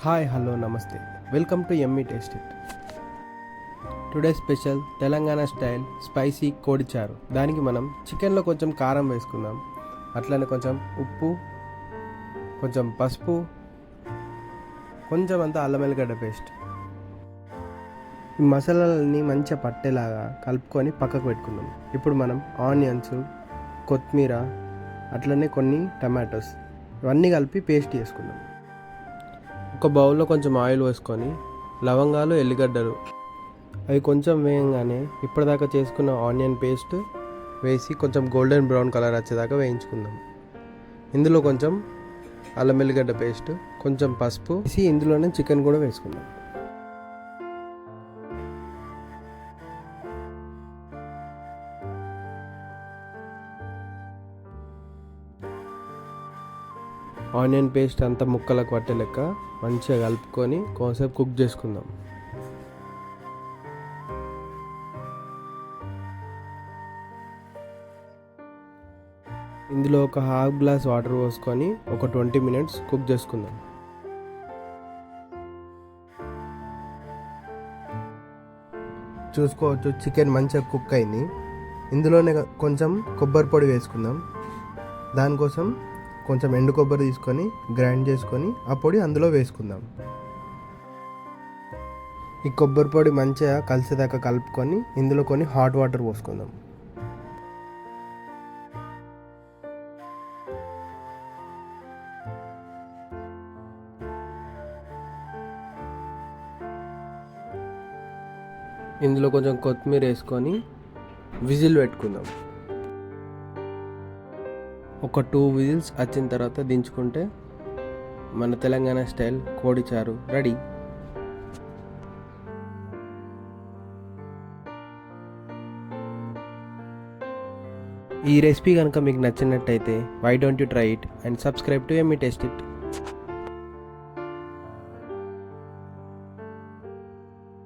Hi hello నమస్తే welcome to Emmy taste it. Today special Telangana style spicy కోడి చారు. దానికి మనం చికెన్లో కొంచెం కారం వేసుకుందాం, అట్లనే కొంచెం ఉప్పు, కొంచెం పసుపు, కొంచెం అంతా అల్లం వెల్లిగడ్డ పేస్ట్. ఈ మసాలాలన్నీ మంచిగా పట్టేలాగా కలుపుకొని పక్కకు పెట్టుకుందాం. ఇప్పుడు మనం ఆనియన్స్, కొత్తిమీర, అట్లనే కొన్ని టమాటోస్ ఇవన్నీ కలిపి పేస్ట్ చేసుకుందాం. ఒక బౌల్లో కొంచెం ఆయిల్ వేసుకొని లవంగాలు, ఎల్లిగడ్డలు అవి కొంచెం వేయంగానే ఇప్పటిదాకా చేసుకున్న ఆనియన్ పేస్ట్ వేసి కొంచెం గోల్డెన్ బ్రౌన్ కలర్ వచ్చేదాకా వేయించుకుందాం. ఇందులో కొంచెం అల్లం వెల్లిగడ్డ పేస్ట్, కొంచెం పసుపు వేసి ఇందులోనే చికెన్ కూడా వేసుకుందాం. ఆనియన్ పేస్ట్ అంతా ముక్కలకు పట్టే లెక్క మంచిగా కలుపుకొని కొంచెంసేపు కుక్ చేసుకుందాం. ఇందులో ఒక హాఫ్ గ్లాస్ వాటర్ పోసుకొని ఒక 20 minutes కుక్ చేసుకుందాం. చూసుకోవచ్చు, చికెన్ మంచిగా కుక్ అయింది. ఇందులోనే కొంచెం కొబ్బరి పొడి వేసుకుందాం. దానికోసం కొంచెం ఎండు కొబ్బరి తీసుకొని గ్రైండ్ చేసుకొని ఆ పొడి అందులో వేసుకుందాం. ఈ కొబ్బరి పొడి మంచిగా కలిసేదాకా కలుపుకొని ఇందులో కొన్ని హాట్ వాటర్ పోసుకుందాం. ఇందులో కొంచెం కొత్తిమీర వేసుకొని విజిల్ పెట్టుకుందాం. ఒక 2 విజిల్స్ వచ్చిన తర్వాత దించుకుంటే మన తెలంగాణ స్టైల్ కోడి చారు రెడీ. ఈ రెసిపీ కనుక మీకు నచ్చినట్టయితే why don't you try it and subscribe to Emmy taste it.